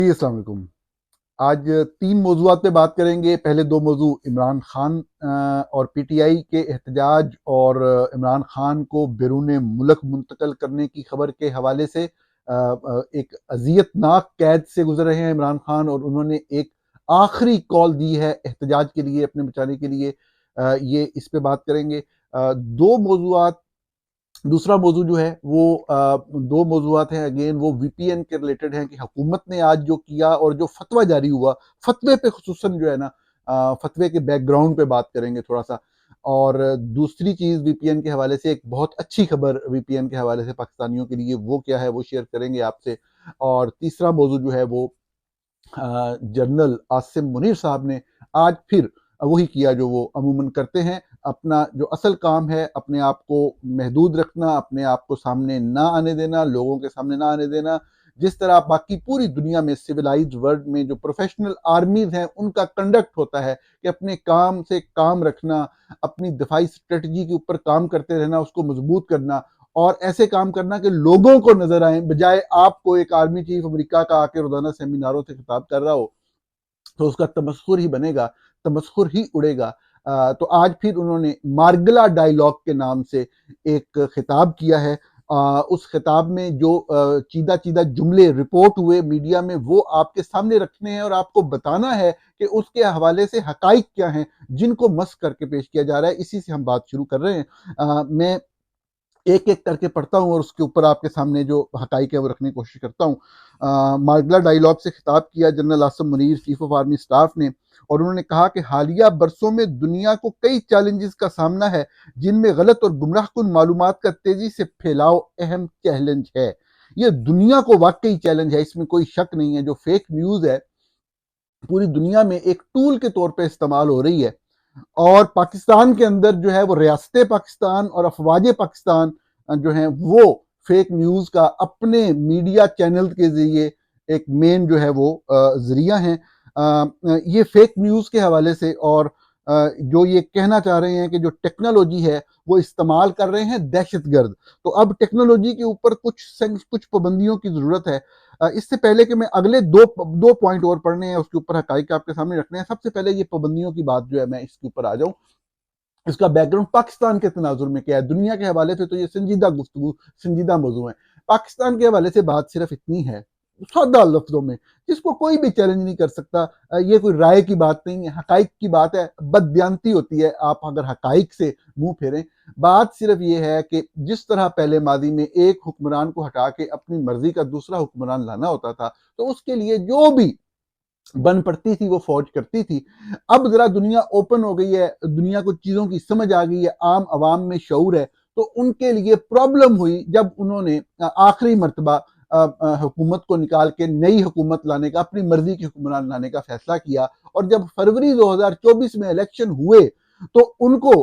जी, अस्सलाम वालेकुम। आज 3 मौज़ूआत पे बात करेंगे। पहले 2 मौज़ू इमरान खान और पीटीआई के एहतजाज और इमरान खान को बैरून मुल्क मुंतक़ल करने की खबर के हवाले से एक अज़ियतनाक कैद से गुज़र रहे हैं इमरान खान और उन्होंने एक आखिरी कॉल दी है एहतजाज के लिए, अपने बचाने के लिए। ये इस पे बात करेंगे। 2 मौज़ूआत दूसरा मौजू जो है वो 2 मौज़ूआत हैं, अगेन वो वीपीएन के रिलेटेड हैं कि हुकूमत ने आज जो किया और जो फतवा जारी हुआ, फतवे पे खुसूसन जो है ना, फतवे के बैकग्राउंड पे बात करेंगे थोड़ा-सा। और दूसरी चीज़ वीपीएन के हवाले से एक बहुत अच्छी खबर वीपीएन के हवाले से पाकिस्तानियों के लिए, वो क्या है वो शेयर करेंगे आपसे। और तीसरा मौजू जो है वो जनरल आसिम मुनीर साहब ने आज फिर वही किया जो वो अमूमन करते हैं। अपना जो असल काम है, अपने आप को महदूद रखना, अपने आप को सामने ना आने देना, लोगों के सामने ना आने देना। जिस तरह बाकी पूरी दुनिया में सिविलाइज्ड वर्ल्ड में जो प्रोफेशनल आर्मीज हैं उनका कंडक्ट होता है कि अपने काम से काम रखना, अपनी दिफाई स्ट्रेटजी के ऊपर काम करते रहना, उसको मजबूत करना और ऐसे काम करना कि लोगों को नजर आए, बजाय आपको एक आर्मी चीफ अमेरिका का आके रोजाना सेमिनारों से खिताब कर रहा हो तो उसका तमस्खुर ही बनेगा, तमस्खुर ही उड़ेगा। तो आज फिर उन्होंने मार्गला डायलॉग के नाम से एक खिताब किया है। उस खिताब में जो चीदा चीदा जुमले रिपोर्ट हुए मीडिया में वो आपके सामने रखने हैं और आपको बताना है कि उसके हवाले से हकाइक क्या हैं जिनको मस्क करके पेश किया जा रहा है। इसी से हम बात शुरू कर रहे हैं। मैं एक एक करके पढ़ता हूँ और उसके ऊपर आपके सामने जो हकाइक है वो रखने की कोशिश करता हूँ। मार्गला डायलॉग से खिताब किया general Asim Munir, chief of army staff ने, और उन्होंने कहा कि हालिया बरसों में दुनिया को कई चैलेंजेस का सामना है जिनमें गलत और गुमराहकुन मालूमात का तेजी से फैलाव अहम चैलेंज है। ये दुनिया को वाकई चैलेंज है, इसमें कोई शक नहीं है। जो फेक न्यूज है पूरी दुनिया में एक टूल के तौर पर इस्तेमाल हो रही है और पाकिस्तान के अंदर जो है वो रियासत पाकिस्तान और अफवाज पाकिस्तान जो है वो फेक न्यूज का अपने मीडिया चैनल के जरिए एक मेन जो है वो जरिया है। ये फेक न्यूज के हवाले से और जो ये कहना चाह रहे हैं कि जो टेक्नोलॉजी है वो इस्तेमाल कर रहे हैं दहशतगर्द। तो अब टेक्नोलॉजी के ऊपर कुछ पाबंदियों की जरूरत है। इससे पहले कि मैं अगले दो पॉइंट और पढ़ने हैं, उसके ऊपर हकाइक आपके सामने रखने हैं, सबसे पहले ये पाबंदियों की बात जो है मैं इसके ऊपर आ जाऊं। इसका बैकग्राउंड पाकिस्तान के तनाजुर में क्या है, दुनिया के हवाले से तो ये संजीदा गुफ्तगू, संजीदा मौजू है। पाकिस्तान के हवाले से बात सिर्फ इतनी है, सादा लफ्जों में, जिसको कोई भी चैलेंज नहीं कर सकता। ये कोई राय की बात नहीं है, हकाइक की बात है। बददियानती होती है आप अगर हकाइक से मुंह फेरें। बात सिर्फ ये है कि जिस तरह पहले मादी में एक हुक्मरान को हटा के अपनी मर्जी का दूसरा हुक्मरान लाना होता था, तो उसके लिए जो भी बन पड़ती थी वो फौज करती थी। अब जरा दुनिया ओपन हो गई है, दुनिया को चीजों की समझ आ गई है, आम आवाम में शऊर है, तो उनके लिए प्रॉब्लम हुई जब उन्होंने आखिरी मरतबा हुकूमत को निकाल के नई हुकूमत लाने का, अपनी मर्जी की हुक्मरान लाने का फैसला किया। और जब फरवरी 2024 में इलेक्शन हुए तो उनको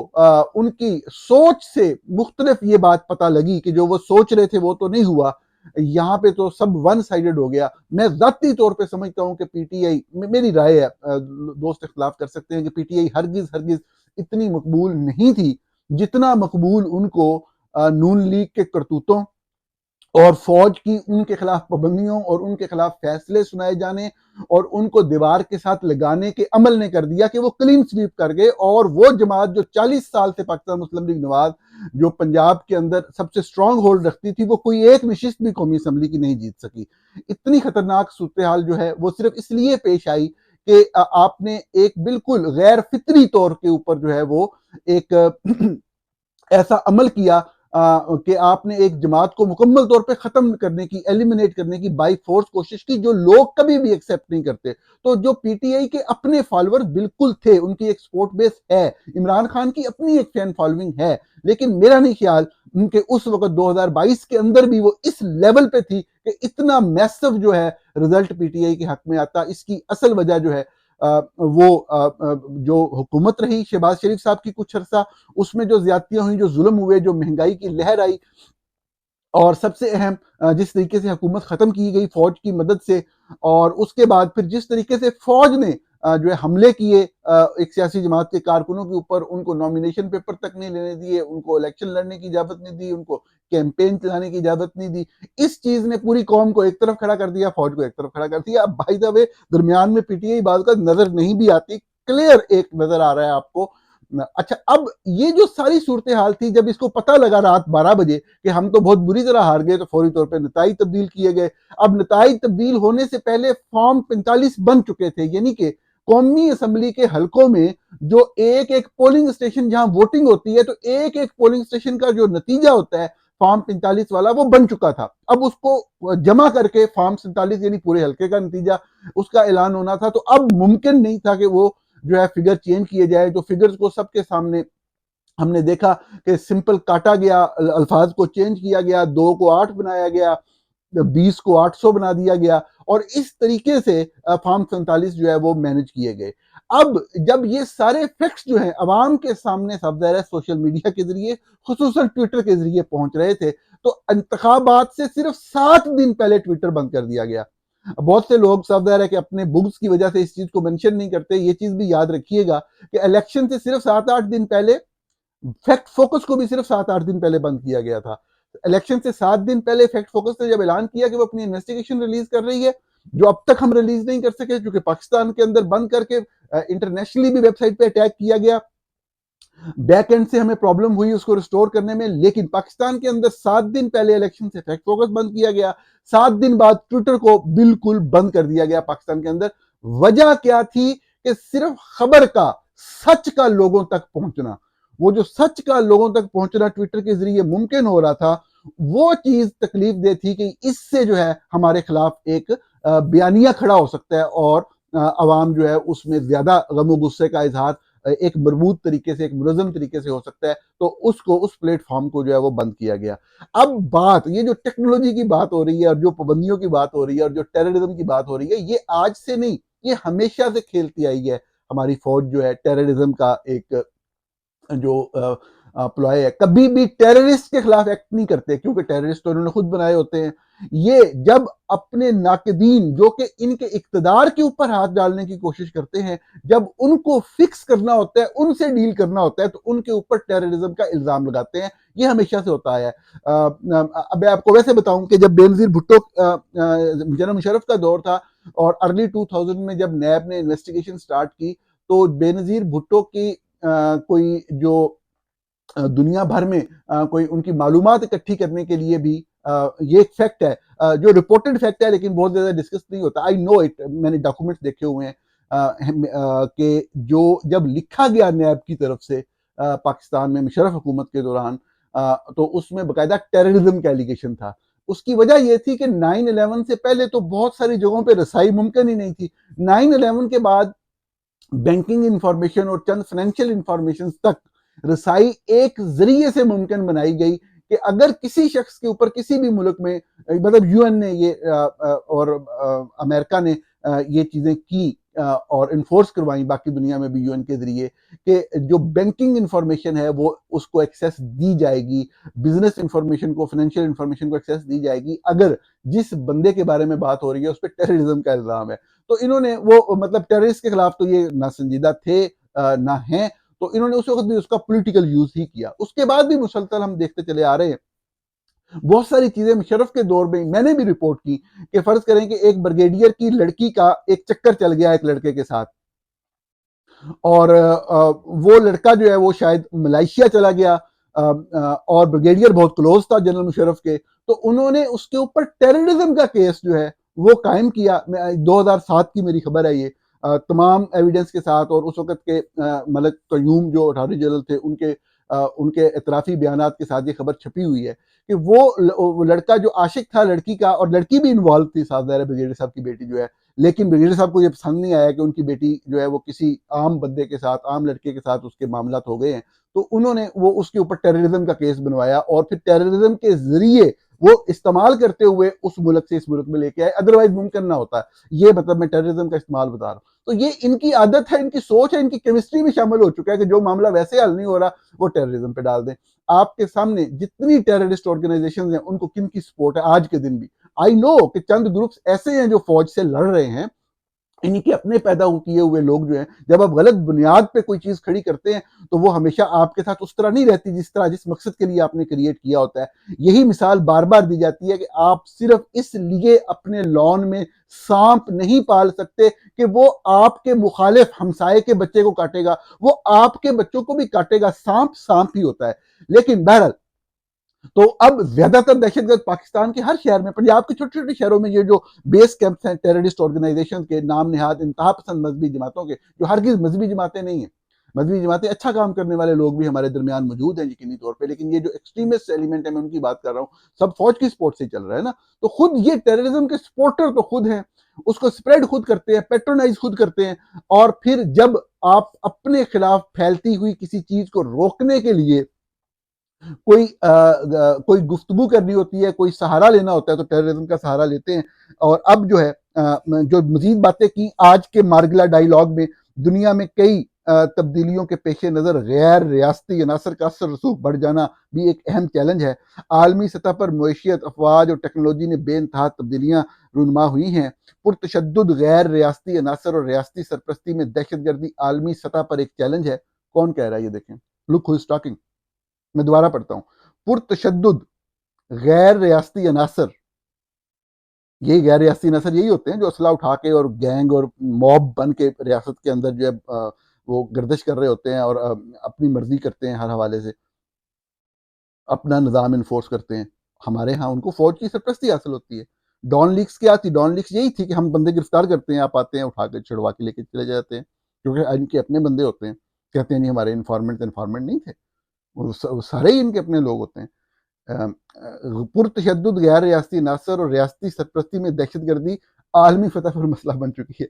उनकी सोच से मुख्तलिफ ये बात पता लगी कि जो वो सोच रहे थे वो तो नहीं हुआ। यहाँ पे तो सब वन साइडेड हो गया। मैं जाती तौर पे समझता हूँ कि पीटीआई, मेरी राय है, दोस्त इख्तलाफ कर सकते हैं, कि पीटीआई हरगिज हरगिज इतनी मकबूल नहीं थी जितना मकबूल उनको नून लीग के करतूतों और फौज की उनके खिलाफ पाबंदियों और उनके खिलाफ फैसले सुनाए जाने और उनको दीवार के साथ लगाने के अमल ने कर दिया कि वो क्लीन स्वीप कर गए। और वो जमात जो 40 साल से पाकिस्तान मुस्लिम लीग नवाज, जो पंजाब के अंदर सबसे स्ट्रांग होल्ड रखती थी, वो कोई एक नशिस्त भी कौमी असम्बली की नहीं जीत सकी। इतनी खतरनाक सूरत हाल जो है वो सिर्फ इसलिए पेश आई कि आपने एक बिल्कुल गैर फितरी तौर के ऊपर जो है वो एक ऐसा अमल किया कि आपने एक जमात को मुकम्मल तौर पे खत्म करने की, एलिमिनेट करने की बाई फोर्स कोशिश की, जो लोग कभी भी एक्सेप्ट नहीं करते। तो जो पीटीआई के अपने फॉलोअर्स बिल्कुल थे, उनकी एक सपोर्ट बेस है, इमरान खान की अपनी एक फैन फॉलोइंग है, लेकिन मेरा नहीं ख्याल उनके उस वक्त 2022 के अंदर भी वो इस लेवल पे थी कि इतना मैसिव जो है रिजल्ट पीटीआई के हक में आता। इसकी असल वजह जो है जो हुकूमत रही शहबाज शरीफ साहब की कुछ अरसा, उसमें जो ज्यादतियां हुई, जो जुल्म हुए, जो महंगाई की लहर आई, और सबसे अहम जिस तरीके से हुकूमत खत्म की गई फौज की मदद से, और उसके बाद फिर जिस तरीके से फौज ने जो है हमले किए एक सियासी जमात के कारकुनों के ऊपर, उनको नॉमिनेशन पेपर तक नहीं लेने दिए, उनको इलेक्शन लड़ने की इजाजत नहीं दी, उनको कैंपेन चलाने की इजाजत नहीं दी। इस चीज ने पूरी कौम को एक तरफ खड़ा कर दिया, फौज को एक तरफ खड़ा कर दिया। अब भाई द वे दरमियान में पीटीआई बात का नजर नहीं भी आती, क्लियर एक नजर आ रहा है आपको। अच्छा, अब ये जो सारी सूरत हाल थी, जब इसको पता लगा रात 12 बजे कि हम तो बहुत बुरी तरह हार गए, तो फौरी तौर पर नताइज तब्दील किए गए। अब नताइज तब्दील होने से पहले फॉर्म 45 बन चुके थे, यानी कि कौमी असम्बली के हलकों में जो एक एक पोलिंग स्टेशन जहां वोटिंग होती है, तो एक एक पोलिंग स्टेशन का जो नतीजा होता है फॉर्म 45 वाला, वो बन चुका था। अब उसको जमा करके फॉर्म 47 यानी पूरे हलके का नतीजा, उसका ऐलान होना था। तो अब मुमकिन नहीं था कि वो जो है फिगर चेंज किए जाए। तो फिगर्स को सबके सामने हमने देखा कि सिंपल काटा गया, अल्फाज को चेंज किया गया, 2 को 8 बनाया गया, 20 को 800 बना दिया गया, और इस तरीके से फॉर्म 47 जो है वो मैनेज किए गए। अब जब ये सारे फैक्ट्स जो हैं अवाम के सामने सब ज़ाहिर है सोशल मीडिया के जरिए, खुसूसन ट्विटर के जरिए पहुंच रहे थे, तो इंतखाबात से सिर्फ 7 दिन पहले ट्विटर बंद कर दिया गया। बहुत से लोग सब ज़ाहिर है कि अपने बुक्स की वजह से इस चीज को मेंशन नहीं करते। ये चीज भी याद रखिएगा कि इलेक्शन से सिर्फ 7-8 दिन पहले फैक्ट फोकस को भी सिर्फ 7-8 दिन पहले बंद किया गया था। इलेक्शन से 7 दिन पहले फैक्ट फोकस ने जब ऐलान किया कि वो अपनी इन्वेस्टिगेशन रिलीज कर रही है, जो अब तक हम रिलीज नहीं कर सके, क्योंकि पाकिस्तान के अंदर बंद करके इंटरनेशनली भी वेबसाइट पे अटैक किया गया, बैक एंड से हमें प्रॉब्लम हुई उसको रिस्टोर करने में। लेकिन पाकिस्तान के अंदर 7 दिन पहले इलेक्शन से फैक्ट फोकस बंद किया गया, 7 दिन बाद ट्विटर को बिल्कुल बंद कर दिया गया पाकिस्तान के अंदर। वजह क्या थी कि सिर्फ खबर का, सच का लोगों तक पहुंचना, वो जो सच का लोगों तक पहुंचना ट्विटर के जरिए मुमकिन हो रहा था, वो चीज तकलीफ दे थी कि इससे जो है हमारे खिलाफ एक बयानिया खड़ा हो सकता है, और अवाम जो है उसमें ज्यादा गम गुस्से का इजहार एक मजबूत तरीके से, एक मुनज़्ज़म तरीके से हो सकता है। तो उसको, उस प्लेटफॉर्म को जो है वो बंद किया गया। अब बात, ये जो टेक्नोलॉजी की बात हो रही है, और जो पाबंदियों की बात हो रही है, और जो टेररिज्म की बात हो रही है, ये आज से नहीं, ये हमेशा से खेलती आई है। हमारी फौज जो है टेररिज्म का एक जो प्लॉय है, कभी भी टेररिस्ट के खिलाफ एक्ट नहीं करते, क्योंकि टेररिस्ट तो इन्होंने खुद बनाए होते हैं। ये जब अपने नाकदीन, जो कि इनके इक्तदार के ऊपर हाथ डालने की कोशिश करते हैं, जब उनको फिक्स करना होता है, उनसे डील करना होता है, तो उनके ऊपर टेररिज्म का इल्जाम लगाते हैं। ये हमेशा से होता है। अब मैं आपको वैसे बताऊं कि जब बेनजीर भुट्टो, जनरल मुशर्रफ का दौर था, और अर्ली 2000 में जब नैब ने इन्वेस्टिगेशन स्टार्ट की, तो बेनजीर भुट्टो की कोई जो दुनिया भर में कोई उनकी मालूमात इकट्ठी करने के लिए भी, ये एक फैक्ट है, जो रिपोर्टेड फैक्ट है, लेकिन बहुत ज्यादा डिस्कस नहीं होता। आई नो इट, मैंने डॉक्यूमेंट्स देखे हुए हैं कि जो जब लिखा गया नैब की तरफ से पाकिस्तान में मुशर्रफ हुकूमत के दौरान, तो उसमें बाकायदा टेररिज्म का एलिगेशन था। उसकी वजह यह थी कि 9/11 से पहले तो बहुत सारी जगहों पर रसाई मुमकिन ही नहीं थी। 9/11 के बाद बैंकिंग इंफॉर्मेशन और चंद फाइनेंशियल इंफॉर्मेशन तक रसाई एक जरिए से मुमकिन बनाई गई कि अगर किसी शख्स के ऊपर किसी भी मुल्क में, मतलब यूएन ने ये और अमेरिका ने ये चीजें की और इन्फोर्स करवाई बाकी दुनिया में भी यूएन के जरिए, कि जो बैंकिंग इंफॉर्मेशन है वो उसको एक्सेस दी जाएगी, बिजनेस इंफॉर्मेशन को, फाइनेंशियल इंफॉर्मेशन को एक्सेस दी जाएगी अगर जिस बंदे के बारे में बात हो रही है उस पर टेररिज्म का इल्जाम है। तो इन्होंने वो, मतलब टेररिस्ट के खिलाफ तो ये ना संजीदा थे ना हैं, तो इन्होंने उस वक्त भी उसका पॉलिटिकल यूज ही किया। उसके बाद भी मुसलसल हम देखते चले आ रहे हैं बहुत सारी चीजें। मुशर्रफ के दौर में मैंने भी रिपोर्ट की कि फर्ज करें कि एक ब्रिगेडियर की लड़की का एक चक्कर चल गया एक लड़के के साथ, और वो लड़का जो है वो शायद मलेशिया चला गया, और ब्रिगेडियर बहुत क्लोज था जनरल मुशर्रफ के, तो उन्होंने उसके ऊपर टेररिज्म का केस जो है वो कायम किया। 2007 की मेरी खबर है ये, तमाम एविडेंस के साथ, और उस वक्त के मलिक कयूम जो अटॉर्नी जनरल थे उनके इतराफी बयानात के साथ ये खबर छपी हुई है कि वो लड़का जो आशिक था लड़की का, और लड़की भी इन्वॉल्व थी, साथ ब्रिगेडियर साहब की बेटी जो है, लेकिन ब्रिगेडियर साहब को ये पसंद नहीं आया कि उनकी बेटी जो है वो किसी आम बंदे के साथ, आम लड़के के साथ उसके मामला हो गए हैं, तो उन्होंने वो उसके ऊपर टेररिज्म का केस बनवाया, और फिर टेररिज्म के जरिए वो इस्तेमाल करते हुए उस मुल्क से इस मुल्क में लेके आए, अदरवाइज मुमकिन ना होता। ये मतलब मैं टेररिज्म का इस्तेमाल बता रहा हूँ। तो ये इनकी आदत है, इनकी सोच है, इनकी केमिस्ट्री में शामिल हो चुका है कि जो मामला वैसे हल नहीं हो रहा वो टेररिज्म पे डाल दें। आपके सामने जितनी टेररिस्ट ऑर्गेनाइजेशन हैं उनको किन की सपोर्ट है आज के दिन भी। आई नो कि चंद ग्रुप्स ऐसे हैं जो फौज से लड़ रहे हैं, इन्हीं के अपने पैदा किए हुए लोग जो हैं, जब आप गलत बुनियाद पे कोई चीज़ खड़ी करते हैं, तो वो हमेशा आपके साथ उस तरह नहीं रहती जिस तरह जिस मकसद के लिए आपने क्रिएट किया होता है। यही मिसाल बार-बार दी जाती है कि आप सिर्फ़ इसलिए अपने लॉन में साँप नहीं पाल सकते कि वो आपके मुखालिफ हमसाये के बच्चे को काटेगा, वो आपके बच्चों को भी काटेगा, साँप साँप ही होता है। लेकिन बहरहाल, तो अब ज्यादातर दहशतगर्द पाकिस्तान के हर शहर में, पंजाब के छोटे छोटे शहरों में ये जो बेस कैंप्स हैं टेररिस्ट ऑर्गेनाइजेशन के, नाम निहाद इंतहा पसंद मजहबी जमातों के, जो हरगिज मजहबी जमातें नहीं है, मजहबी जमातें अच्छा काम करने वाले लोग भी हमारे दरमियान मौजूद हैं यकीनी तौर पे, लेकिन ये जो एक्सट्रीमिस्ट एलिमेंट है मैं उनकी बात कर रहा हूँ, सब फौज की सपोर्ट से चल रहा है ना, तो खुद ये टेररिज्म के सपोर्टर तो खुद हैं, उसको स्प्रेड खुद करते हैं, पेट्रोनाइज खुद करते हैं, और फिर जब आप अपने खिलाफ फैलती हुई किसी चीज को रोकने के लिए कोई गुफ्तगू करनी होती है, कोई सहारा लेना होता है, तो टेररिज्म का सहारा लेते हैं। और अब जो है जो मजीद बातें की आज के मार्गिला डायलॉग में, दुनिया में कई तब्दीलियों के पेश नज़र गैर रियासती अनासर का असर रसूख बढ़ जाना भी एक अहम चैलेंज है। आलमी सतह पर मईशत, अफवाज और टेक्नोलॉजी ने बेनतहा तब्दीलियाँ रूनमा हुई हैं। पुरतशद्दुद गैर रियासती अनासर और रियासती सरपरस्ती में दहशत गर्दी आलमी सतह पर एक चैलेंज है। कौन कह रहा है ये देखें, लुक हु इज टॉकिंग। मैं दोबारा पढ़ता हूँ, पुरतशद्दुद गैर रियासती अनासर, यही गैर रियासती अनासर यही होते हैं जो असला उठा के और गैंग और मॉब बन के रियासत के अंदर जो है वो गर्दिश कर रहे होते हैं और अपनी मर्जी करते हैं, हर हवाले से अपना निज़ाम इन्फोर्स करते हैं। हमारे यहाँ उनको फौज की सरपरस्ती हासिल होती है। डॉन लीग्स क्या थी? डॉन लीग्स यही थी कि हम बंदे गिरफ्तार करते हैं, आप आते हैं, उठा के छुड़वा के लेके चले जाते हैं, क्योंकि इनके अपने बंदे होते हैं। कहते हैं नहीं हमारे इन्फॉर्मेंट नहीं थे, वो सारे ही इनके अपने लोग होते हैं। पुरतशद्दुद गैर रियासती नासर और रियासती सरपरस्ती में दहशत गर्दी आलमी सतह पर मसला बन चुकी है।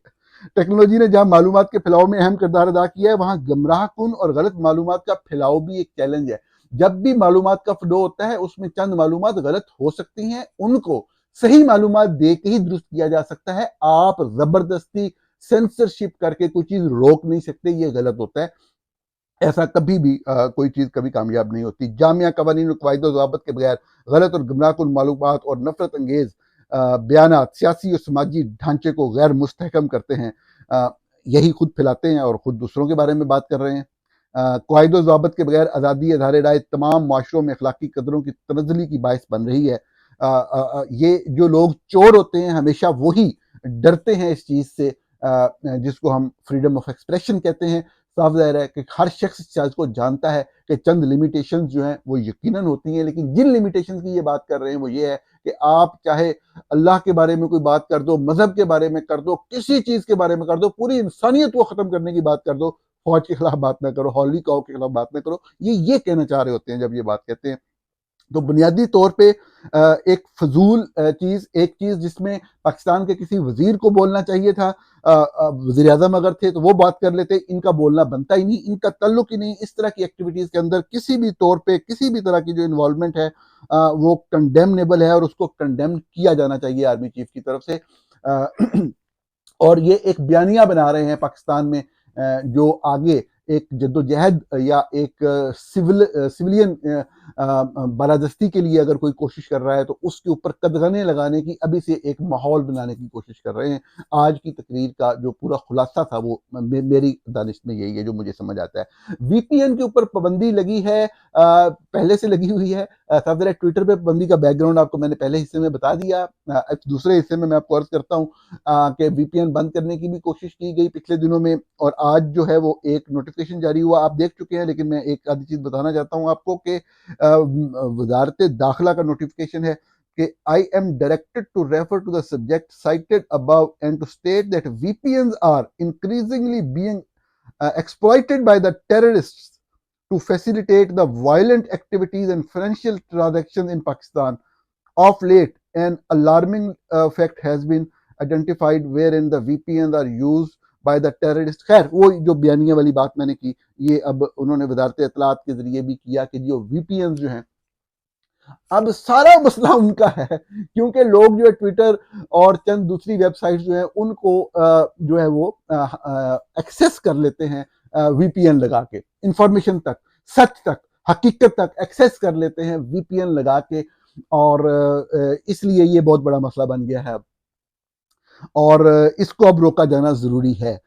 टेक्नोलॉजी ने जहां मालूमात के फैलाव में अहम किरदार अदा किया है, वहां गमराह कुन और गलत मालूमात का फैलाव भी एक चैलेंज है। जब भी मालूमात का फ्लो होता है, उसमें चंद मालूमात गलत हो सकती हैं, उनको सही मालूमात दे के ही दुरुस्त किया जा सकता है। आप जबरदस्ती सेंसरशिप करके कोई चीज रोक नहीं सकते, ये गलत होता है। ऐसा कभी भी कोई चीज़ कभी कामयाब नहीं होती। जामिया कवानीन और क़वाइद ज़वाबित के बगैर गलत और गुमराहकुन मालूमात और नफ़रत अंगेज़ बयानात सियासी और समाजी ढांचे को गैर मुस्तहकम करते हैं। यही खुद फैलाते हैं और खुद दूसरों के बारे में बात कर रहे हैं। क़वाइद ज़वाबित के बगैर आज़ादी इज़हार राय तमाम माशरों में अखलाकी कदरों की तनज़्ज़ुली की बाइस बन रही है। ये जो लोग चोर होते हैं, हमेशा वही डरते हैं इस चीज़ से, जिसको हम फ्रीडम ऑफ एक्सप्रेशन कहते हैं। साफ ज़ाहिर है कि हर शख्स इस चीज़ को जानता है कि चंद लिमिटेशंस जो हैं वो यकीनन होती हैं, लेकिन जिन लिमिटेशंस की ये बात कर रहे हैं वो ये है कि आप चाहे अल्लाह के बारे में कोई बात कर दो, मज़हब के बारे में कर दो, किसी चीज़ के बारे में कर दो, पूरी इंसानियत को ख़त्म करने की बात कर दो, फ़ौज के खिलाफ बात ना करो, हॉली कॉव के खिलाफ बात ना करो। ये कहना चाह रहे होते हैं जब ये बात कहते हैं। तो बुनियादी तौर पे एक फजूल चीज़, एक चीज़ जिसमें पाकिस्तान के किसी वजीर को बोलना चाहिए था, वजीर आजम अगर थे तो वो बात कर लेते, इनका बोलना बनता ही नहीं, इनका ताल्लुक ही नहीं। इस तरह की एक्टिविटीज़ के अंदर किसी भी तौर पे किसी भी तरह की जो इन्वॉल्वमेंट है वो कंडेमनेबल है और उसको कंडेम किया जाना चाहिए आर्मी चीफ की तरफ से। और ये एक बयानिया बना रहे हैं पाकिस्तान में, जो आगे एक जद्दोजहद या एक सिविलियन बालादस्ती के लिए अगर कोई कोशिश कर रहा है तो उसके ऊपर कदगने लगाने की अभी से एक माहौल बनाने की कोशिश कर रहे हैं। आज की तकरीर का जो पूरा खुलासा था वो मेरी दानिश में यही है जो मुझे समझ आता है। वीपीएन के ऊपर पाबंदी लगी है, पहले से लगी हुई है। साथ ट्विटर पे पाबंदी का बैकग्राउंड आपको मैंने पहले हिस्से में बता दिया। दूसरे हिस्से में मैं आपको अर्ज करता हूँ कि वीपीएन बंद करने की भी कोशिश की गई पिछले दिनों में, और आज जो है वो एक नोटिफिकेशन जारी हुआ, आप देख चुके हैं, लेकिन मैं एक आधी चीज बताना चाहता हूँ आपको कि वजारत दाखिला का नोटिफिकेशन है कि I am directed to refer to the subject cited above and to state that VPNs are increasingly being exploited by the terrorists to facilitate the violent activities and financial transactions in Pakistan. Of late, an alarming fact has been identified wherein the VPNs are used by the terrorists. खैर वो जो बयानिया वाली बात मैंने की, ये अब उन्होंने वजारत इत्तलात के जरिए भी किया कि जो VPNs जो हैं, अब सारा मसला उनका है, क्योंकि लोग जो है ट्विटर और चंद दूसरी वेबसाइट जो है उनको जो है वो एक्सेस कर लेते हैं वीपीएन लगा के, इंफॉर्मेशन तक, सच तक, हकीकत तक एक्सेस कर लेते हैं वीपीएन लगा के, और इसलिए ये बहुत बड़ा मसला बन गया है अब। और इसको अब रोका जाना ज़रूरी है।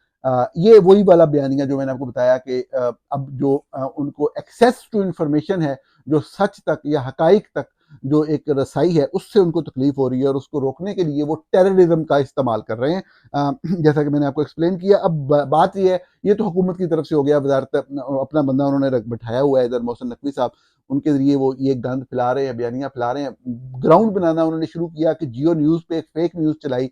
ये वही वाला बयानिया जो मैंने आपको बताया कि अब जो उनको एक्सेस टू इंफॉर्मेशन है, जो सच तक या हकाइक तक जो एक रसाई है, उससे उनको तकलीफ हो रही है और उसको रोकने के लिए वो टेररिज्म का इस्तेमाल कर रहे हैं। जैसा कि मैंने आपको एक्सप्लेन किया। अब बात ये है, ये तो हुकूमत की तरफ से हो गया, वजारत अपना बंदा उन्होंने बैठाया हुआ है इधर, मोहसिन नकवी साहब, उनके जरिए वो ये गंद फैला रहे हैं, बयानियां फैला रहे हैं। ग्राउंड बनाना उन्होंने शुरू किया कि जियो न्यूज़ पे एक फेक न्यूज़ चलाई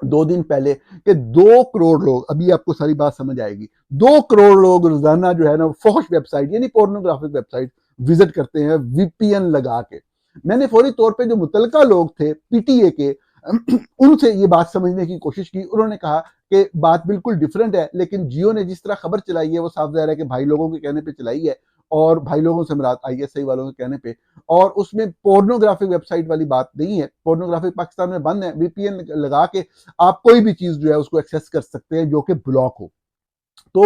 2 दिन पहले कि 2 करोड़ लोग, अभी आपको सारी बात समझ आएगी, 2 करोड़ लोग रोजाना जो है ना फौश वेबसाइट यानी पोर्नोग्राफिक वेबसाइट विजिट करते हैं वीपीएन लगा के। मैंने फौरी तौर पे जो मुतलका लोग थे पीटीए के उनसे ये बात समझने की कोशिश की। उन्होंने कहा कि बात बिल्कुल डिफरेंट है, लेकिन जियो ने जिस तरह खबर चलाई है वो साफ जाहिर है कि भाई लोगों के कहने पे चलाई है, और भाई लोगों से मुराद आईएसआई वालों के कहने पे। और उसमें पोर्नोग्राफिक वेबसाइट वाली बात नहीं है। पोर्नोग्राफिक पाकिस्तान में बंद है, वीपीएन लगा के आप कोई भी चीज जो है उसको एक्सेस कर सकते हैं जो कि ब्लॉक हो। तो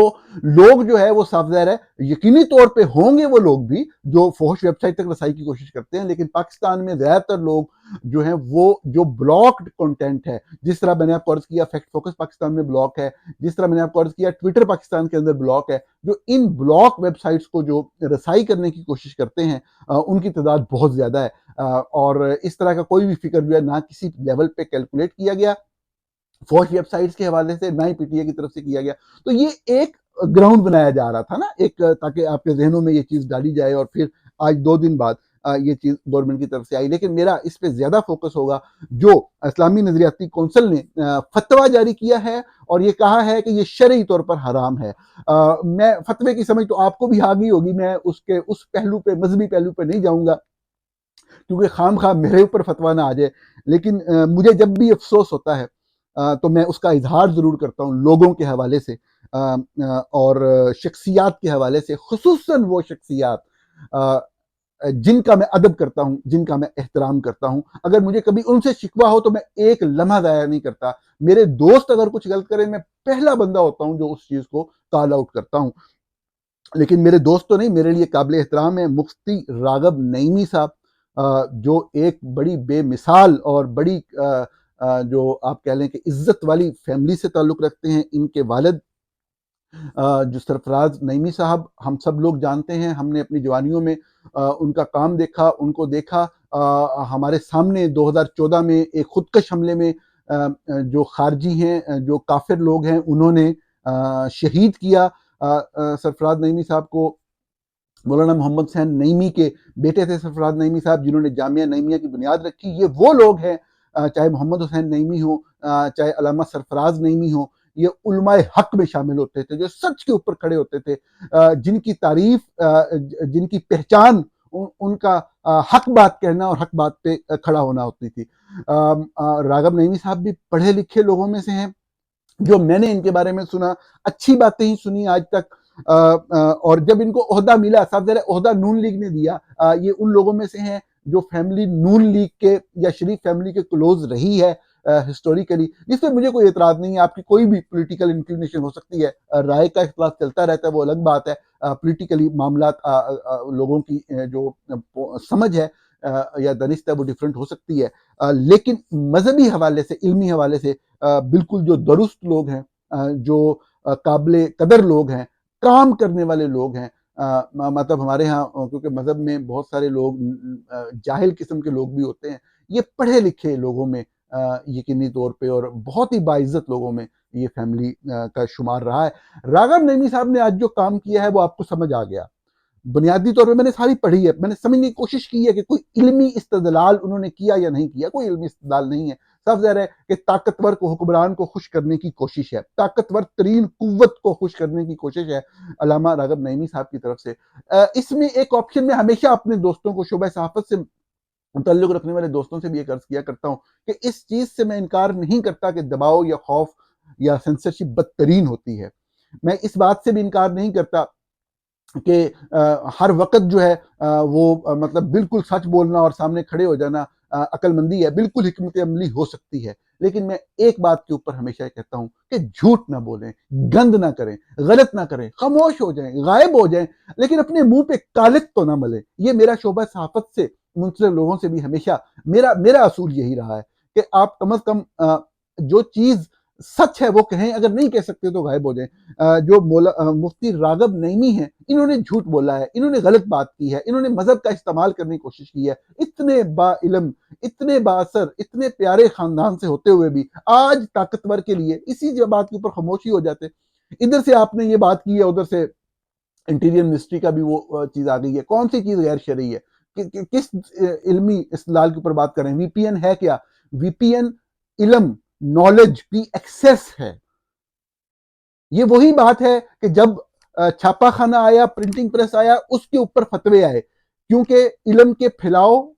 लोग जो है वो साफ ज़ाहिर है यकीनी तौर पे होंगे वो लोग भी जो फौश वेबसाइट तक रसाई की कोशिश करते हैं, लेकिन पाकिस्तान में ज्यादातर लोग जो हैं वो जो ब्लॉक्ड कंटेंट है, जिस तरह मैंने आपको अर्ज किया फैक्ट फोकस पाकिस्तान में ब्लॉक है, जिस तरह मैंने आपको अर्ज किया ट्विटर पाकिस्तान के अंदर ब्लॉक है, जो इन ब्लॉक वेबसाइट्स को जो रसाई करने की कोशिश करते हैं उनकी तादाद बहुत ज्यादा है। और इस तरह का कोई भी फिक्र जो है ना किसी लेवल पे कैलकुलेट किया गया फौज वेबसाइट्स के हवाले से, ना ही पीटीए की तरफ से किया गया। तो ये एक ग्राउंड बनाया जा रहा था ना, एक ताकि आपके जहनों में ये चीज डाली जाए, और फिर आज 2 दिन बाद ये चीज गवर्नमेंट की तरफ से आई। लेकिन मेरा इस पे ज्यादा फोकस होगा जो इस्लामी नजरियाती कौंसिल ने फतवा जारी किया है और ये कहा है कि ये शरई तौर पर हराम है। मैं फतवे की समझ तो आपको भी आ गई होगी, मैं उसके उस पहलू पे, मजहबी पहलू पे नहीं जाऊंगा क्योंकि खाम खा मेरे ऊपर फतवा ना आ जाए। लेकिन मुझे जब भी अफसोस होता है तो मैं उसका इजहार ज़रूर करता हूँ लोगों के हवाले से और शख्सियात के हवाले से, खुसूसन वो शख्सियात जिनका मैं अदब करता हूँ, जिनका मैं एहतराम करता हूँ। अगर मुझे कभी उनसे शिकवा हो तो मैं एक लम्हा ज़ाया नहीं करता। मेरे दोस्त अगर कुछ गलत करें, मैं पहला बंदा होता हूँ जो उस चीज़ को कॉल आउट करता हूँ। लेकिन मेरे दोस्त तो नहीं, मेरे लिए काबिल एहतराम है मुफ्ती रागब नईमी साहब, जो एक बड़ी बेमिसाल और बड़ी जो आप कह लें कि इज्जत वाली फैमिली से ताल्लुक़ रखते हैं। इनके वालिद जो सरफराज नईमी साहब, हम सब लोग जानते हैं, हमने अपनी जवानियों में उनका काम देखा, उनको देखा। हमारे सामने 2014 में एक खुदकश हमले में जो खारजी हैं, जो काफिर लोग हैं, उन्होंने शहीद किया सरफराज नईमी साहब को। मौलाना मोहम्मद हुसैन नईमी के बेटे थे सरफराज नईमी साहब, जिन्होंने जामिया नईमिया की बुनियाद रखी। ये वो लोग हैं, चाहे मोहम्मद हुसैन नईमी हो, चाहे अल्लामा सरफराज नईमी हो, ये उलमाए हक में शामिल होते थे, जो सच के ऊपर खड़े होते थे, जिनकी तारीफ, जिनकी पहचान उनका हक बात कहना और हक बात पे खड़ा होना होती थी। रागब नईमी साहब भी पढ़े लिखे लोगों में से हैं। जो मैंने इनके बारे में सुना, अच्छी बातें ही सुनी आज तक। और जब इनको ओहदा मिला, साफ ज़ाहिर है ओहदा नून लीग ने दिया। ये उन लोगों में से हैं जो फैमिली नून लीग के या शरीफ फैमिली के क्लोज रही है हिस्टोरिकली, जिसमें मुझे कोई एतराज नहीं है। आपकी कोई भी पॉलिटिकल इंक्लिनेशन हो सकती है, राय का इख्तिलाफ चलता रहता है, वो अलग बात है। पॉलिटिकली मामला लोगों की जो समझ है या दनिस्त है वो डिफरेंट हो सकती है। लेकिन मजहबी हवाले से, इल्मी हवाले से बिल्कुल जो दुरुस्त लोग हैं, जो काबिल कदर लोग हैं, काम करने वाले लोग हैं। मतलब हमारे यहाँ क्योंकि मजहब में बहुत सारे लोग जाहिल किस्म के लोग भी होते हैं, ये पढ़े लिखे लोगों में यकीनी तौर पे और बहुत ही बाइज्जत लोगों में ये फैमिली का शुमार रहा है। रागब नईमी साहब ने आज जो काम किया है वो आपको समझ आ गया। बुनियादी तौर पे मैंने सारी पढ़ी है, मैंने समझने की कोशिश की है कि कोई इल्मी इस्तदलाल उन्होंने किया या नहीं किया। कोई इल्मी इस्तदलाल नहीं है। साफ ज़ाहिर है कि ताकतवर को, हुक्मरान को खुश करने की कोशिश है, ताकतवर तरीन कुव्वत को खुश करने की कोशिश है अल्लामा रागब नईमी साहब की तरफ से। इसमें एक ऑप्शन में हमेशा अपने दोस्तों को, शोबा सहाफ़त से ताल्लुक़ रखने वाले दोस्तों से भी एक अर्ज़ किया करता हूँ कि इस चीज़ से मैं इनकार नहीं करता कि दबाव या खौफ या सेंसरशिप बदतरीन होती है। मैं इस बात से भी इनकार नहीं करता कि हर वक़्त जो है वो मतलब बिल्कुल सच बोलना और सामने खड़े हो जाना अक्लमंदी है, बिल्कुल हिकमत अमली हो सकती है। लेकिन मैं एक बात के ऊपर हमेशा कहता हूँ कि झूठ ना बोलें, गंद ना करें, गलत ना करें, खामोश हो जाएँ, गायब हो जाएँ, लेकिन अपने मुँह पे कालिक तो ना मलें। ये मेरा शोबा सहाफ़त से मुंसलिक लोगों से भी हमेशा मेरा मेरा असूल यही रहा है कि आप कम अज़ कम जो चीज सच है वो कहें, अगर नहीं कह सकते तो गायब हो जाए। जो मुफ्ती रागब नईमी है, इन्होंने झूठ बोला है, इन्होंने गलत बात की है, इन्होंने मजहब का इस्तेमाल करने की कोशिश की है। इतने बाइल्म, इतने बाअसर, इतने प्यारे खानदान से होते हुए भी आज ताकतवर के लिए इसी बात के ऊपर खामोशी हो जाते। इधर से आपने ये बात की है, उधर से इंटीरियर मिनिस्ट्री का भी वो चीज आ गई है। कौन सी चीज गैर शरई है? किस इल्मी इस्तेलाल के ऊपर बात करें? वीपीएन है क्या? वीपीएन इल्म, नॉलेज की एक्सेस है। ये वही बात है कि जब छापा खाना आया, प्रिंटिंग प्रेस आया, उसके ऊपर फतवे आए, क्योंकि इल्म के फैलाव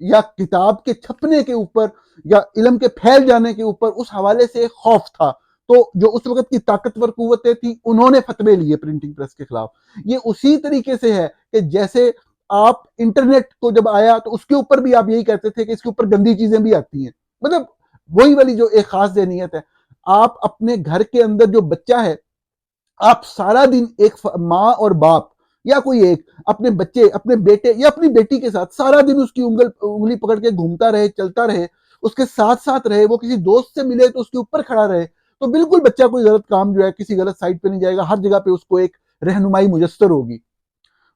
या किताब के छपने के ऊपर या इल्म के फैल जाने के ऊपर उस हवाले से खौफ था। तो जो उस वक्त की ताकतवर कुव्वतें थी, उन्होंने फतवे लिए प्रिंटिंग प्रेस के खिलाफ। ये उसी तरीके से है कि जैसे आप इंटरनेट को जब आया तो उसके ऊपर भी आप यही कहते थे कि इसके ऊपर गंदी चीजें भी आती हैं। मतलब वही वाली जो एक खास ज़हनियत है। आप अपने घर के अंदर जो बच्चा है, आप सारा दिन एक माँ और बाप या कोई एक अपने बच्चे, अपने बेटे या अपनी बेटी के साथ सारा दिन उसकी उंगली पकड़ के घूमता रहे, चलता रहे, उसके साथ साथ रहे, वो किसी दोस्त से मिले तो उसके ऊपर खड़ा रहे, तो बिल्कुल बच्चा कोई गलत काम जो है किसी गलत साइड पे नहीं जाएगा। हर जगह पे उसको एक रहनुमाई मुयस्सर होगी।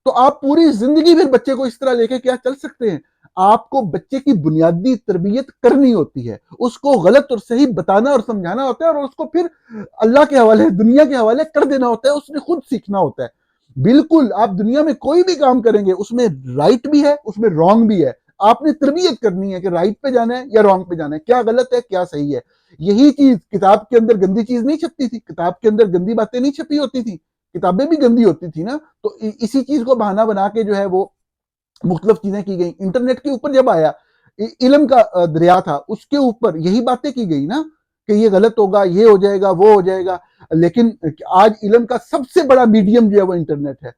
तो आप पूरी जिंदगी फिर बच्चे को इस तरह लेके क्या चल सकते हैं? आपको बच्चे की बुनियादी तरबियत करनी होती है, उसको गलत और सही बताना और समझाना होता है, और उसको फिर अल्लाह के हवाले, दुनिया के हवाले कर देना होता है। उसने खुद सीखना होता है। बिल्कुल, आप दुनिया में कोई भी काम करेंगे उसमें राइट भी है, उसमें रॉन्ग भी है। आपने तरबियत करनी है कि राइट पे जाना है या रॉन्ग पे जाना है, क्या गलत है क्या सही है। यही चीज किताब के अंदर गंदी चीज नहीं छपती थी, किताब के अंदर गंदी बातें नहीं छपी होती थी, किताबें भी गंदी होती थी ना। तो इसी चीज को बहाना बना के जो है वो मुख्तलिफ चीजें की गई। इंटरनेट के ऊपर जब आया, इल्म का दरिया था, उसके ऊपर यही बातें की गई ना कि ये गलत होगा, ये हो जाएगा, वो हो जाएगा। लेकिन आज इल्म का सबसे बड़ा मीडियम जो है वो इंटरनेट है।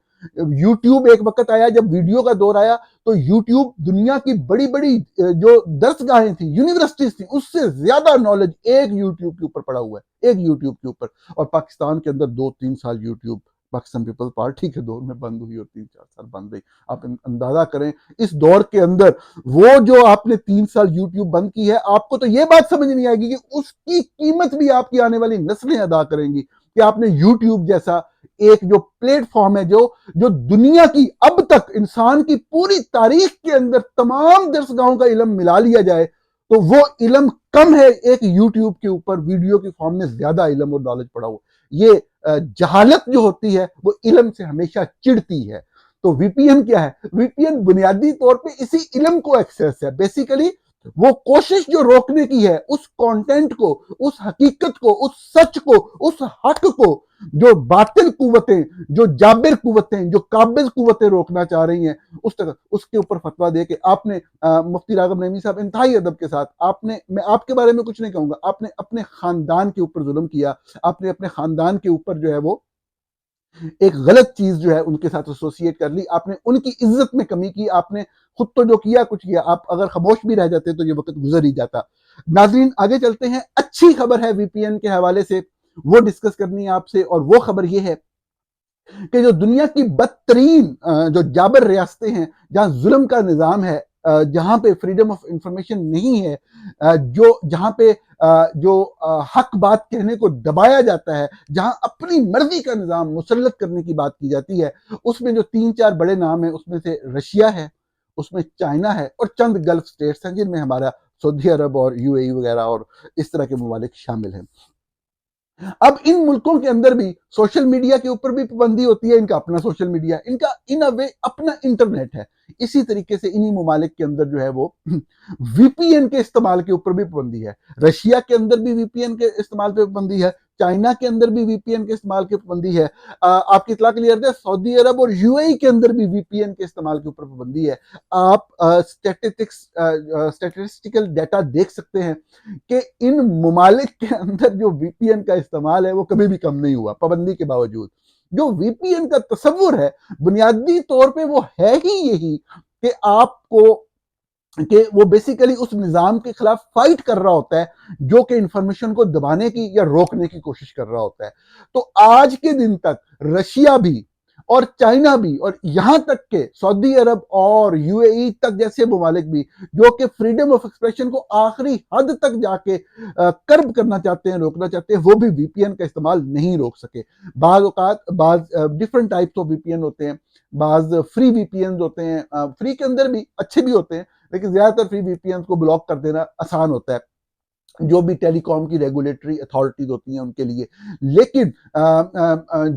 यूट्यूब एक वक्त आया जब वीडियो का दौर आया, तो यूट्यूब दुनिया की बड़ी बड़ी जो दर्सगाहें थी, यूनिवर्सिटीज थी, उससे ज्यादा नॉलेज एक यूट्यूब के ऊपर पड़ा हुआ है, एक यूट्यूब के ऊपर। और पाकिस्तान के अंदर 2-3 साल यूट्यूब पाकिस्तान पीपल्स पार्टी के दौर में बंद हुई और 3-4 साल बंद रही। आप अंदाजा करें इस दौर के अंदर वो जो आपने 3 साल यूट्यूब बंद की है, आपको तो ये बात समझ नहीं आएगी कि उसकी कीमत भी आपकी आने वाली नस्लें अदा करेंगी कि आपने यूट्यूब जैसा एक जो प्लेटफॉर्म है, जो जो दुनिया की अब तक इंसान की पूरी तारीख के अंदर तमाम दर्सगाहों का इल्म मिला लिया जाए तो वो इल्म कम है एक यूट्यूब के ऊपर वीडियो की फॉर्म में ज्यादा इल्म और नॉलेज पड़ा हुआ। ये जहालत जो होती है वो इल्म से हमेशा चिढ़ती है। तो वीपीएन क्या है? वीपीएन बुनियादी तौर पे इसी इल्म को एक्सेस है। बेसिकली वो कोशिश जो रोकने की है उस कंटेंट को, उस हकीकत को, उस सच को, उस हक को, जो बातिल कुव्वतें, जो जाबिर कुव्वतें, जो काबिज कुव्वतें रोकना चाह रही हैं, उस तरह उसके ऊपर फतवा दे के आपने मुफ्ती रागब नईमी साहब इंतहाई अदब के साथ, आपने, मैं आपके बारे में कुछ नहीं कहूंगा, आपने अपने खानदान के ऊपर जुल्म किया, आपने अपने खानदान के ऊपर जो है वो एक गलत चीज जो है उनके साथ एसोसिएट कर ली, आपने उनकी इज्जत में कमी की, आपने खुद तो जो किया कुछ किया। आप अगर खामोश भी रह जाते तो ये वक्त गुजर ही जाता। नाजरीन आगे चलते हैं, अच्छी खबर है वीपीएन के हवाले से, वो डिस्कस करनी है आपसे। और वो खबर ये है कि जो दुनिया की बदतरीन जो जाबर रियासतें हैं, जहां जुल्म का निज़ाम है, जहां पे फ्रीडम ऑफ इंफॉर्मेशन नहीं है, जो जहां पे जो हक बात कहने को दबाया जाता है, जहां अपनी मर्जी का निज़ाम मुसल्लत करने की बात की जाती है, उसमें जो 3-4 बड़े नाम है उसमें से रशिया है, उसमें चाइना है और चंद गल्फ स्टेट्स हैं जिनमें हमारा सऊदी अरब और यूएई वगैरह और इस तरह के ममालिक शामिल हैं। अब इन मुल्कों के अंदर भी सोशल मीडिया के ऊपर भी पाबंदी होती है। इनका अपना सोशल मीडिया, इनका इन अ वे अपना इंटरनेट है। इसी तरीके से इन्हीं ममालिक के अंदर जो है वो वीपीएन के इस्तेमाल के ऊपर भी पाबंदी है। रशिया के अंदर भी वीपीएन के इस्तेमाल पे पाबंदी है, चाइना के अंदर भी वीपीएन के इस्तेमाल की पाबंदी है। आपकी इतला क्लियर है, सऊदी अरब और यूएई के अंदर भी वीपीएन के इस्तेमाल के ऊपर पाबंदी है। आप स्टैटिस्टिकल डाटा देख सकते हैं कि इन ममालिक के अंदर जो वीपीएन का इस्तेमाल है वो कभी भी कम नहीं हुआ पाबंदी के बावजूद। जो वीपीएन का तस्वुर है बुनियादी तौर पे वो है ही यही कि आपको, कि वो बेसिकली उस निजाम के खिलाफ फाइट कर रहा होता है जो कि इंफॉर्मेशन को दबाने की या रोकने की कोशिश कर रहा होता है। तो आज के दिन तक रशिया भी और चाइना भी, और यहां तक के सऊदी अरब और यूएई तक जैसे ममालिक भी, जो कि फ्रीडम ऑफ एक्सप्रेशन को आखिरी हद तक जाके कर्ब करना चाहते हैं, रोकना चाहते हैं, वो भी वीपीएन का इस्तेमाल नहीं रोक सके। बाज औकात बाज डिफरेंट टाइप्स ऑफ वीपीएन होते हैं, बाज फ्री वीपीएन होते हैं, फ्री के अंदर भी अच्छे भी होते हैं, लेकिन ज्यादातर फ्री वीपीएन को ब्लॉक कर देना आसान होता है जो भी टेलीकॉम की रेगुलेटरी अथॉरिटीज होती हैं उनके लिए। लेकिन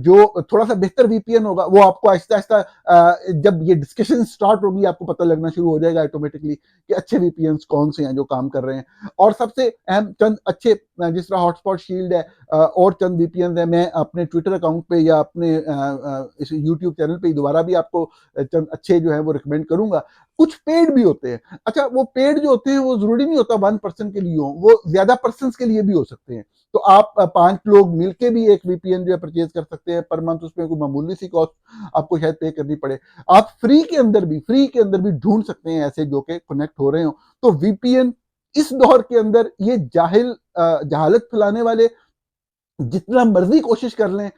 जो थोड़ा सा बेहतर वीपीएन होगा वो आपको आहिस्ता आहिस्ता जब ये डिस्कशन स्टार्ट होगी आपको पता लगना शुरू हो जाएगा ऑटोमेटिकली कि अच्छे वीपीएन कौन से हैं जो काम कर रहे हैं। और सबसे अहम चंद अच्छे जिस तरह हॉटस्पॉट शील्ड है और चंद वीपीएन है, मैं अपने ट्विटर अकाउंट पे या अपने इस यूट्यूब चैनल पे दोबारा भी आपको चंद अच्छे जो है वो रिकमेंड करूंगा। कुछ पेड भी होते हैं। अच्छा, वो पेड जो होते हैं वो जरूरी नहीं होता 1% के लिए हो, वो ज्यादा पर्सन के लिए भी हो सकते हैं। तो आप 5 लोग मिलके भी एक वीपीएन जो है परचेज कर सकते हैं पर मंथ, उसमें कोई मामूली सी कॉस्ट आपको शायद पे करनी पड़े। आप फ्री के अंदर भी ढूंढ सकते हैं ऐसे जो कि कनेक्ट हो रहे हो। तो वीपीएन इस दौर के अंदर ये जहालत फैलाने वाले जितना मर्जी कोशिश कर लें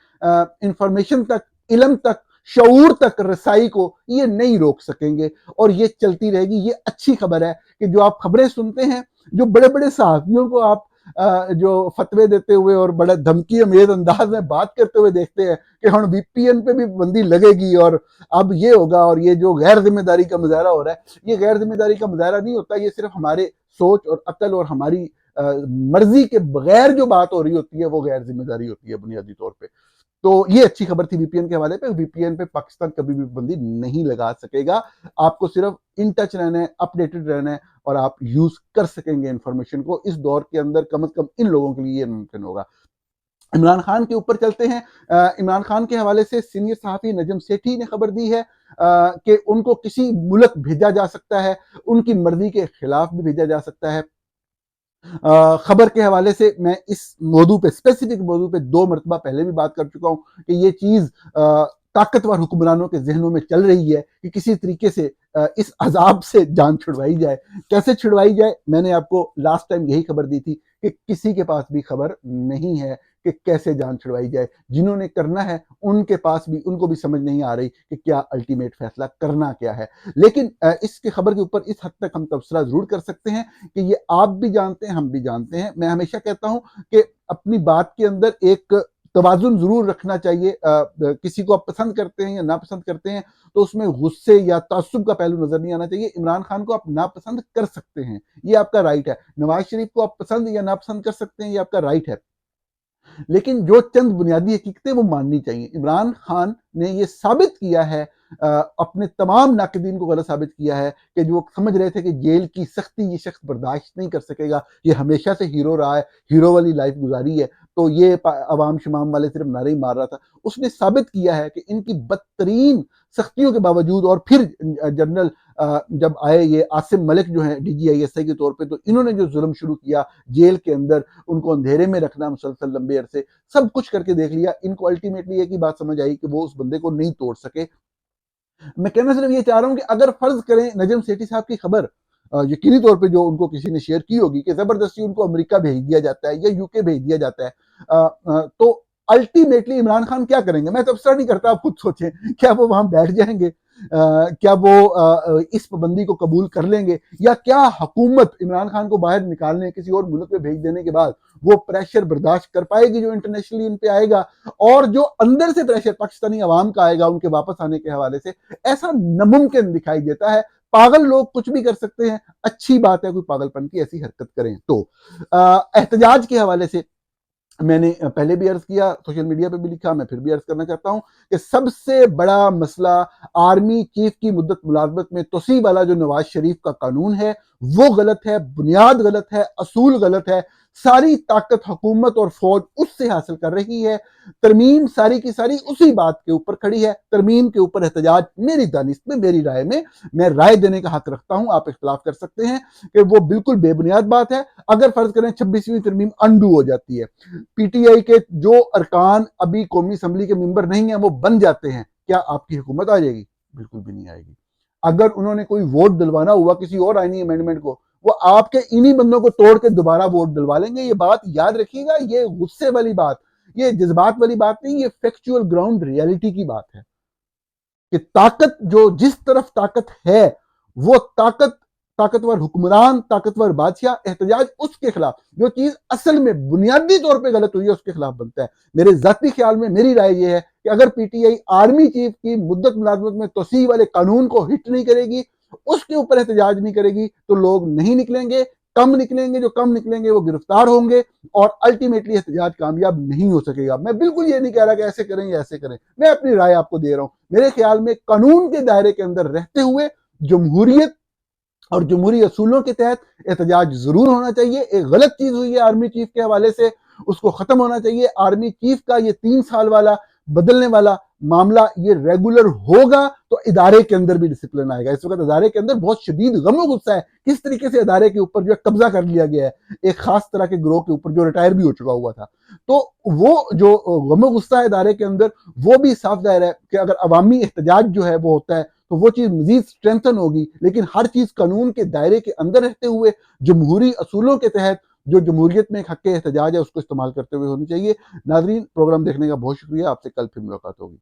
इंफॉर्मेशन तक, इल्म तक, शऊर तक रसाई को ये नहीं रोक सकेंगे और ये चलती रहेगी। ये अच्छी खबर है कि जो आप खबरें सुनते हैं, जो बड़े बड़े सहाफियों को आप जो फतवे देते हुए और बड़ा धमकी अमेज अंदाज में बात करते हुए देखते हैं कि हम वीपीएन पे भी बंदी लगेगी और अब ये होगा, और ये जो गैर जिम्मेदारी का मुजाहरा हो रहा है, ये गैर जिम्मेदारी का मुजाहरा नहीं होता, ये सिर्फ हमारे सोच और अकल और हमारी मर्जी के बगैर जो बात हो रही होती है वो गैर जिम्मेदारी होती है बुनियादी तौर पे। तो ये अच्छी खबर थी वीपीएन के हवाले पे। वीपीएन पे पाकिस्तान कभी भी पाबंदी नहीं लगा सकेगा। आपको सिर्फ इन टच रहना है, अपडेटेड रहना है और आप यूज कर सकेंगे इंफॉर्मेशन को। इस दौर के अंदर कम से कम इन लोगों के लिए मुमकिन होगा। इमरान खान के ऊपर चलते हैं। इमरान खान के हवाले से सीनियर सहाफी नजम सेठी ने खबर दी है कि उनको किसी मुल्क भेजा जा सकता है, उनकी मर्जी के खिलाफ भी भेजा जा सकता है। खबर के हवाले से मैं इस मौजू पे, स्पेसिफिक मौजू पे 2 मरतबा पहले भी बात कर चुका हूं कि ये चीज ताकतवर हुक्मरानों के जहनों में चल रही है कि किसी तरीके से इस अजाब से जान छुड़वाई जाए। कैसे छुड़वाई जाए, मैंने आपको लास्ट टाइम यही खबर दी थी कि किसी के पास भी खबर नहीं है कि कैसे जान छुड़वाई जाए। जिन्होंने करना है उनके पास भी, उनको भी समझ नहीं आ रही कि क्या अल्टीमेट फैसला करना क्या है। लेकिन इसके खबर के ऊपर इस हद तक हम तबसरा जरूर कर सकते हैं कि ये आप भी जानते हैं, हम भी जानते हैं। मैं हमेशा कहता हूं कि अपनी बात के अंदर एक तवाजुन जरूर रखना चाहिए। किसी को आप पसंद करते हैं या नापसंद करते हैं तो उसमें गुस्से या तासुब का पहलू नजर नहीं आना चाहिए। इमरान खान को आप नापसंद कर सकते हैं, ये आपका राइट है। नवाज शरीफ को आप पसंद या नापसंद कर सकते हैं, ये आपका राइट है। लेकिन जो चंद बुनियादी हकीकतें वो माननी चाहिए। इमरान खान ने ये साबित किया है, अपने तमाम नाकदीन को गलत साबित किया है कि जो समझ रहे थे कि जेल की सख्ती ये शख्स बर्दाश्त नहीं कर सकेगा, ये हमेशा से हीरो रहा है, हीरो वाली लाइफ गुजारी है, तो ये अवाम शमाम वाले सिर्फ नारे ही मार रहा था। उसने साबित किया है कि इनकी बदतरीन सख्तियों के बावजूद, और फिर जनरल जब आए ये आसिम मलिक जो है डीजीआईएसआई के तौर पे, तो इन्होंने जो जुल्म शुरू किया जेल के अंदर, उनको अंधेरे में रखना मुसलसल लंबे अरसे, सब कुछ करके देख लिया। इनको अल्टीमेटली एक ही बात समझ आई कि वो उस बंदे को नहीं तोड़ सके। मैं कहना सिर्फ ये चाह रहा हूं कि अगर फर्ज करें नजम सेठी साहब की खबर यकीनी तौर पे जो उनको किसी ने शेयर की होगी कि जबरदस्ती उनको अमेरिका भेज दिया जाता है या यूके भेज दिया जाता है, तो अल्टीमेटली इमरान खान क्या करेंगे? मैं तबसरा नहीं करता, आप खुद सोचें। क्या वो वहां बैठ जाएंगे? क्या वो इस पाबंदी को कबूल कर लेंगे, या क्या हुकूमत इमरान खान को बाहर निकालने, किसी और मुल्क में भेज देने के बाद वो प्रेशर बर्दाश्त कर पाएगी जो इंटरनेशनली इन पे आएगा, और जो अंदर से प्रेशर पाकिस्तानी अवाम का आएगा उनके वापस आने के हवाले से? ऐसा नामुमकिन दिखाई देता है। पागल लोग कुछ भी कर सकते हैं, अच्छी बात है कोई पागलपन की ऐसी हरकत करें। तो एहतजाज के हवाले से मैंने पहले भी अर्ज किया, सोशल मीडिया पे भी लिखा, मैं फिर भी अर्ज करना चाहता हूं कि सबसे बड़ा मसला आर्मी चीफ की मुद्दत मुलाजमत में तोसी वाला जो नवाज शरीफ का कानून है वो गलत है, बुनियाद गलत है, असूल गलत है। सारी ताकत हुकूमत और फौज उससे हासिल कर रही है। तरमीम सारी की सारी उसी बात के ऊपर खड़ी है। तरमीम के ऊपर एहतजाज मेरी दानिश में, मेरी राय में, मैं राय देने का हक रखता हूं, आप इख्तलाफ कर सकते हैं कि वो बिल्कुल बेबुनियाद बात है। अगर फर्ज करें 26वीं तरमीम अंडू हो जाती है, पीटीआई के जो अरकान अभी कौमी असम्बली के मेंबर नहीं है वो बन जाते हैं, क्या आपकी हुकूमत आ जाएगी? बिल्कुल भी नहीं आएगी। अगर उन्होंने कोई वोट दिलवाना हुआ किसी और आईनी अमेंडमेंट को, वो आपके इन्हीं बंदों को तोड़ के दोबारा वोट दिलवा लेंगे। ये बात याद रखिएगा। ये गुस्से वाली बात, ये जज्बात वाली बात नहीं, ये फैक्चुअल ग्राउंड रियलिटी की बात है। कि ताकत जो जिस तरफ ताकत है वो ताकतवर हुक्मरान, ताकतवर बादशाह, एहतजाज उसके खिलाफ, जो चीज असल में बुनियादी तौर पे गलत हुई है उसके खिलाफ बनता है। मेरे जाती ख्याल में मेरी राय ये है कि अगर पीटीआई आर्मी चीफ की मुद्दत मुलाजमत में तोसी वाले कानून को हिट नहीं करेगी, उसके ऊपर एहतजाज नहीं करेगी, तो लोग नहीं निकलेंगे, कम निकलेंगे, जो कम निकलेंगे वो गिरफ्तार होंगे और अल्टीमेटली एहतजाज कामयाब नहीं हो सकेगा। मैं बिल्कुल ये नहीं कह रहा कि ऐसे करें या ऐसे करें, मैं अपनी राय आपको दे रहा हूं। मेरे ख्याल में कानून के दायरे के अंदर रहते हुए जमहूरियत और जमहूरी असूलों के तहत एहतजाज जरूर होना चाहिए। एक गलत चीज हुई है आर्मी चीफ के हवाले से, उसको खत्म होना चाहिए। आर्मी चीफ का ये 3 साल वाला बदलने वाला मामला ये रेगुलर होगा तो इदारे के अंदर भी डिसिप्लिन आएगा। इस वक्त इदारे के अंदर बहुत शदीद गम गुस्सा है किस तरीके से इदारे के ऊपर जो है कब्जा कर लिया गया है एक खास तरह के ग्रोह के ऊपर जो रिटायर भी हो चुका हुआ था। तो वो जो गम गुस्सा है इदारे के अंदर, वो भी साफ जाहिर है कि अगर अवामी एहतजाज जो है वो होता है तो वो चीज मजीद स्ट्रेंथन होगी। लेकिन हर चीज कानून के दायरे के अंदर रहते हुए जमहूरी असूलों के तहत जो जमहूरियत में एक हक एहतजाज है उसको इस्तेमाल करते हुए होनी चाहिए। नाजरीन, प्रोग्राम देखने का बहुत शुक्रिया। आपसे कल फिर मुलाकात होगी।